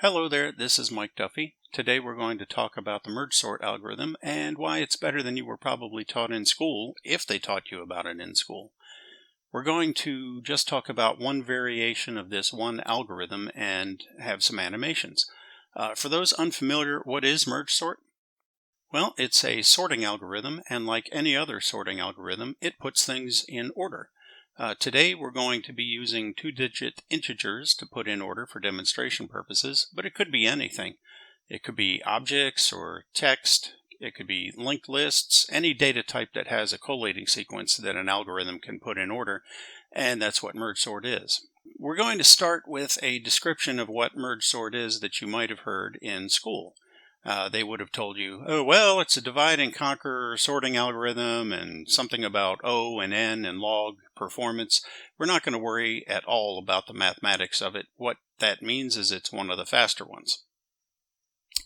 Hello there, this is Mike Duffy. Today we're going to talk about the merge sort algorithm and why it's better than you were probably taught in school, if they taught you about it in school. We're going to just talk about one variation of this one algorithm and have some animations. For those unfamiliar, what is merge sort? Well, it's a sorting algorithm, and like any other sorting algorithm, it puts things in order. Today we're going to be using two-digit integers to put in order for demonstration purposes, but it could be anything. It could be objects or text, it could be linked lists, any data type that has a collating sequence that an algorithm can put in order, and that's what merge sort is. We're going to start with a description of what merge sort is that you might have heard in school. They would have told you, oh, well, it's a divide and conquer sorting algorithm and something about O and N and log performance. We're not going to worry at all about the mathematics of it. What that means is it's one of the faster ones.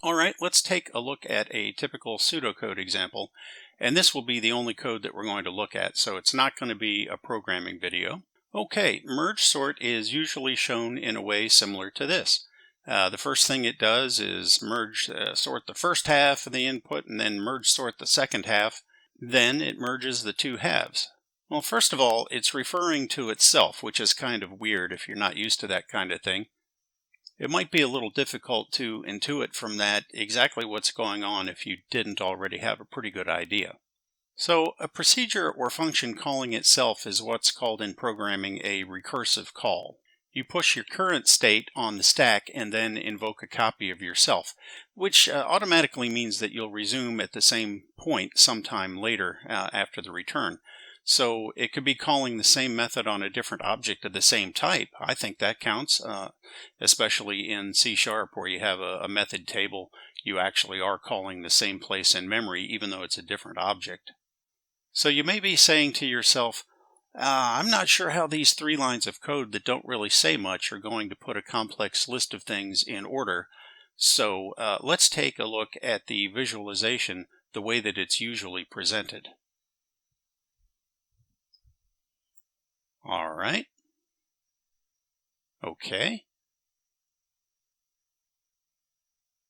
All right, let's take a look at a typical pseudocode example. And this will be the only code that we're going to look at, so it's not going to be a programming video. Okay, merge sort is usually shown in a way similar to this. The first thing it does is merge sort the first half of the input and then merge sort the second half. Then it merges the two halves. Well, first of all, it's referring to itself, which is kind of weird if you're not used to that kind of thing. It might be a little difficult to intuit from that exactly what's going on if you didn't already have a pretty good idea. So a procedure or function calling itself is what's called in programming a recursive call. You push your current state on the stack and then invoke a copy of yourself, which automatically means that you'll resume at the same point sometime later after the return. So it could be calling the same method on a different object of the same type. I think that counts, especially in C# where you have a method table. You actually are calling the same place in memory even though it's a different object. So you may be saying to yourself, I'm not sure how these 3 lines of code that don't really say much are going to put a complex list of things in order. So let's take a look at the visualization the way that it's usually presented. All right. Okay.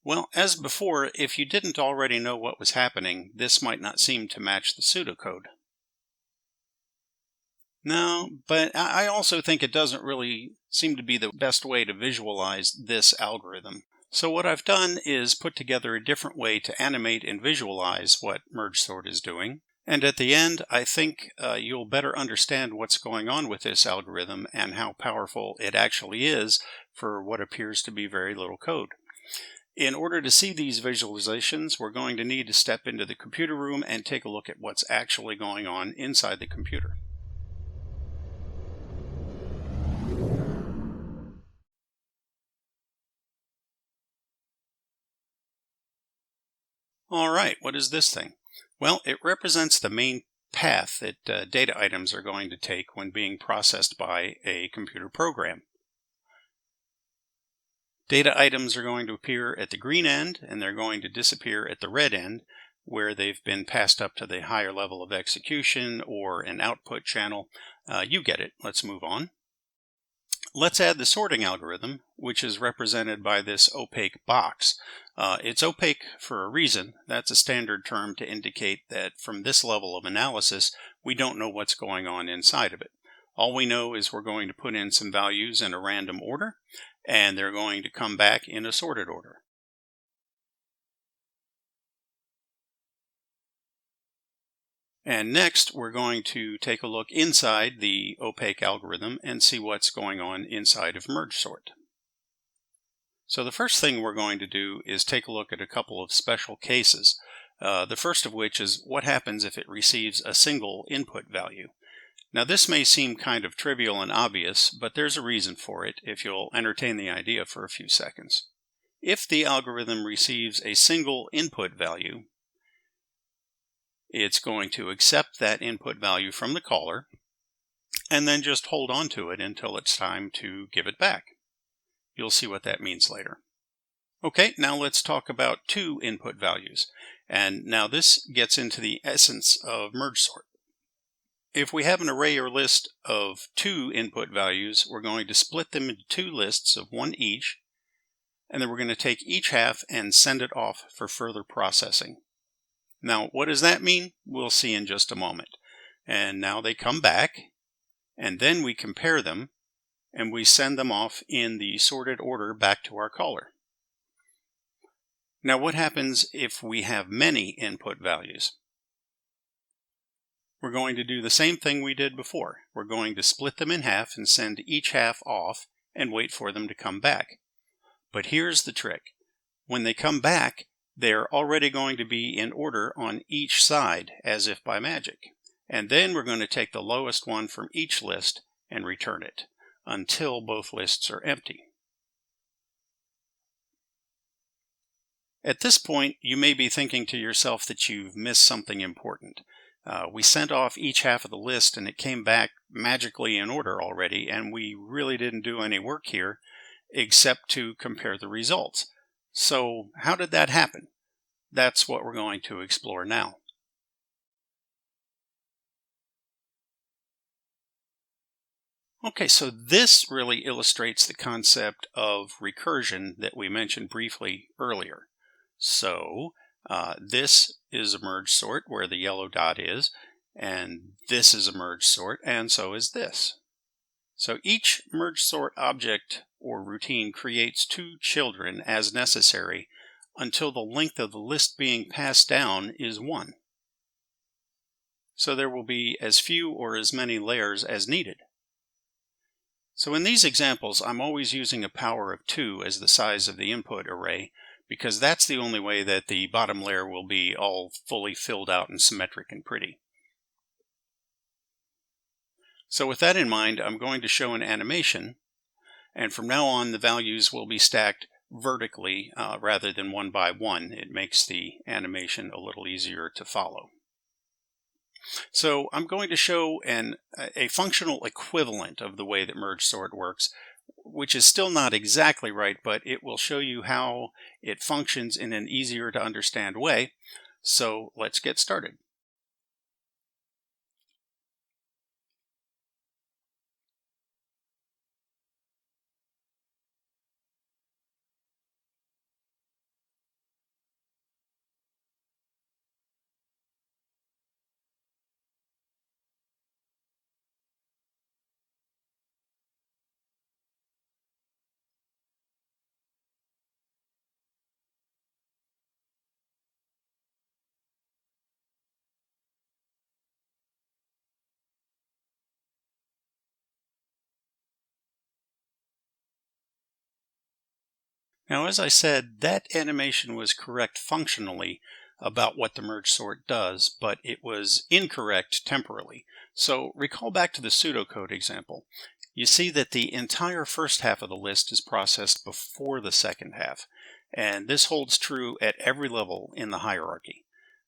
Well, as before, if you didn't already know what was happening, this might not seem to match the pseudocode. No, but I also think it doesn't really seem to be the best way to visualize this algorithm. So what I've done is put together a different way to animate and visualize what merge sort is doing. And at the end, I think you'll better understand what's going on with this algorithm and how powerful it actually is for what appears to be very little code. In order to see these visualizations, we're going to need to step into the computer room and take a look at what's actually going on inside the computer. All right, what is this thing? Well, it represents the main path that data items are going to take when being processed by a computer program. Data items are going to appear at the green end, and they're going to disappear at the red end, where they've been passed up to the higher level of execution or an output channel. You get it. Let's move on. Let's add the sorting algorithm, which is represented by this opaque box. It's opaque for a reason. That's a standard term to indicate that from this level of analysis, we don't know what's going on inside of it. All we know is we're going to put in some values in a random order, and they're going to come back in a sorted order. And next, we're going to take a look inside the opaque algorithm and see what's going on inside of merge sort. So the first thing we're going to do is take a look at a couple of special cases. The first of which is what happens if it receives a single input value. Now this may seem kind of trivial and obvious, but there's a reason for it if you'll entertain the idea for a few seconds. If the algorithm receives a single input value, it's going to accept that input value from the caller and then just hold on to it until it's time to give it back. You'll see what that means later. Okay, now let's talk about 2 input values. And now this gets into the essence of merge sort. If we have an array or list of 2 input values, we're going to split them into 2 lists of 1 each, and then we're going to take each half and send it off for further processing. Now, what does that mean? We'll see in just a moment. And now they come back, and then we compare them, and we send them off in the sorted order back to our caller. Now, what happens if we have many input values? We're going to do the same thing we did before. We're going to split them in half and send each half off and wait for them to come back. But here's the trick. When they come back, they're already going to be in order on each side, as if by magic. And then we're going to take the lowest one from each list and return it until both lists are empty. At this point, you may be thinking to yourself that you've missed something important. We sent off each half of the list and it came back magically in order already, and we really didn't do any work here except to compare the results. So how did that happen? That's what we're going to explore now. Okay, so this really illustrates the concept of recursion that we mentioned briefly earlier. So this is a merge sort where the yellow dot is, and this is a merge sort, and so is this. So each merge sort object or routine creates two children as necessary until the length of the list being passed down is 1. So there will be as few or as many layers as needed. So in these examples, I'm always using a power of 2 as the size of the input array, because that's the only way that the bottom layer will be all fully filled out and symmetric and pretty. So with that in mind, I'm going to show an animation, and from now on the values will be stacked vertically rather than one by one. It makes the animation a little easier to follow. So I'm going to show a functional equivalent of the way that merge sort works, which is still not exactly right, but it will show you how it functions in an easier to understand way. So let's get started. Now, as I said, that animation was correct functionally about what the merge sort does, but it was incorrect temporally. So recall back to the pseudocode example. You see that the entire first half of the list is processed before the second half, and this holds true at every level in the hierarchy.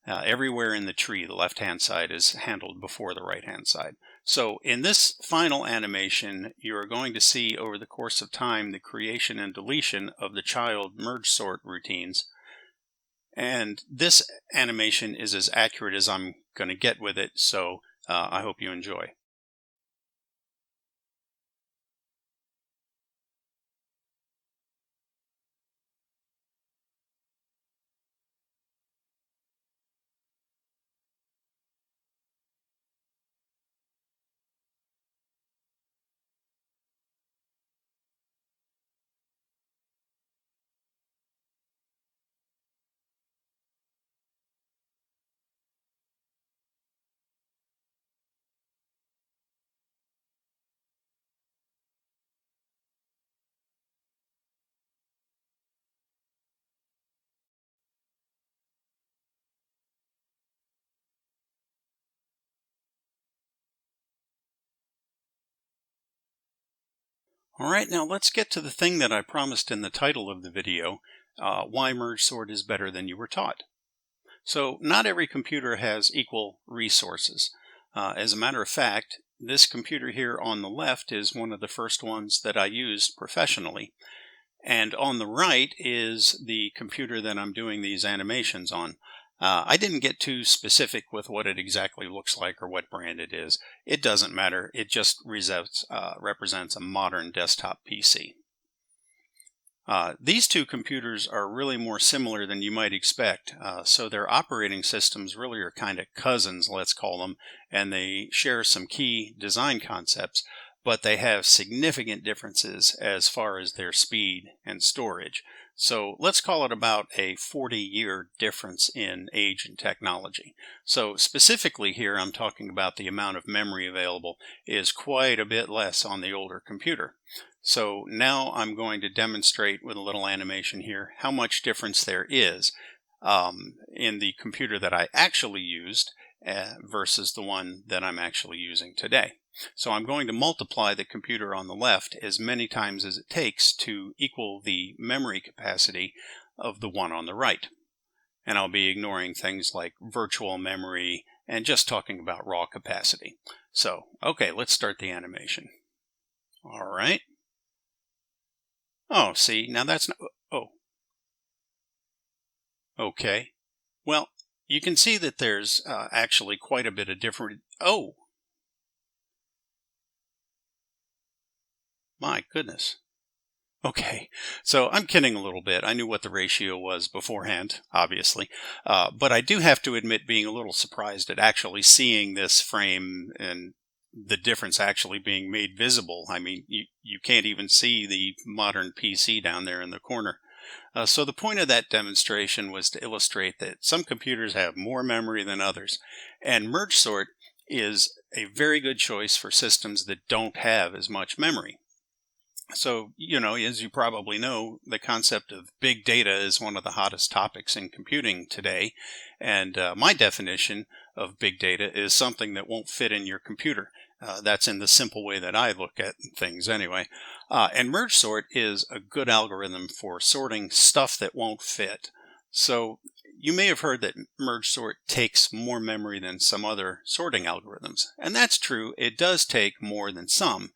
Everywhere in the tree, the left-hand side is handled before the right-hand side. So in this final animation, you're going to see over the course of time the creation and deletion of the child merge sort routines. And this animation is as accurate as I'm going to get with it, so I hope you enjoy. All right, now let's get to the thing that I promised in the title of the video, why merge sort is better than you were taught. So not every computer has equal resources. As a matter of fact, this computer here on the left is one of the first ones that I used professionally. And on the right is the computer that I'm doing these animations on. I didn't get too specific with what it exactly looks like or what brand it is. It doesn't matter. It just represents a modern desktop PC. These two computers are really more similar than you might expect. So their operating systems really are kind of cousins, let's call them, and they share some key design concepts, but they have significant differences as far as their speed and storage. So let's call it about a 40-year difference in age and technology. So specifically here, I'm talking about the amount of memory available is quite a bit less on the older computer. So now I'm going to demonstrate with a little animation here how much difference there is in the computer that I actually used versus the one that I'm actually using today. So I'm going to multiply the computer on the left as many times as it takes to equal the memory capacity of the one on the right. And I'll be ignoring things like virtual memory and just talking about raw capacity. So, okay, let's start the animation. All right. Oh, see, now that's not, oh, okay. Well, you can see that there's actually quite a bit of different, oh, my goodness. Okay, so I'm kidding a little bit. I knew what the ratio was beforehand, obviously. But I do have to admit being a little surprised at actually seeing this frame and the difference actually being made visible. I mean, you can't even see the modern PC down there in the corner. So the point of that demonstration was to illustrate that some computers have more memory than others. And merge sort is a very good choice for systems that don't have as much memory. So, as you probably know, the concept of big data is one of the hottest topics in computing today. And my definition of big data is something that won't fit in your computer. That's in the simple way that I look at things anyway. And merge sort is a good algorithm for sorting stuff that won't fit. So you may have heard that merge sort takes more memory than some other sorting algorithms. And that's true. It does take more than some.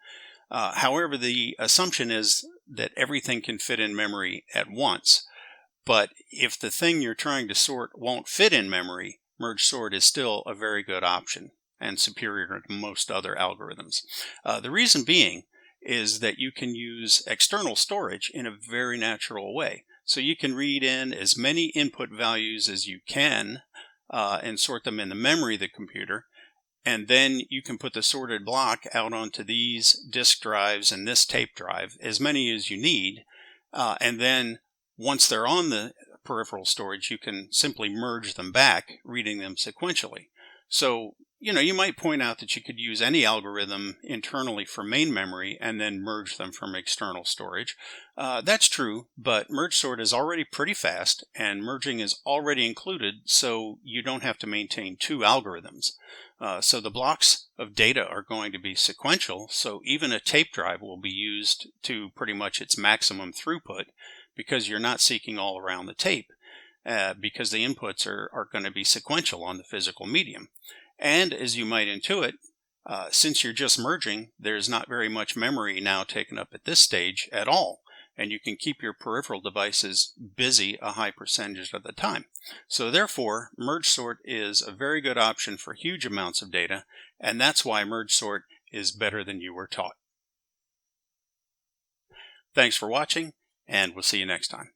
However, the assumption is that everything can fit in memory at once. But if the thing you're trying to sort won't fit in memory, merge sort is still a very good option and superior to most other algorithms. The reason being is that you can use external storage in a very natural way. So you can read in as many input values as you can and sort them in the memory of the computer. And then you can put the sorted block out onto these disk drives and this tape drive, as many as you need. And then once they're on the peripheral storage, you can simply merge them back, reading them sequentially. So, you might point out that you could use any algorithm internally for main memory and then merge them from external storage. That's true, but merge sort is already pretty fast and merging is already included, so you don't have to maintain two algorithms. So the blocks of data are going to be sequential, so even a tape drive will be used to pretty much its maximum throughput because you're not seeking all around the tape because the inputs are going to be sequential on the physical medium. And as you might intuit, since you're just merging, there's not very much memory now taken up at this stage at all. And you can keep your peripheral devices busy a high percentage of the time. So therefore, merge sort is a very good option for huge amounts of data, and that's why merge sort is better than you were taught. Thanks for watching, and we'll see you next time.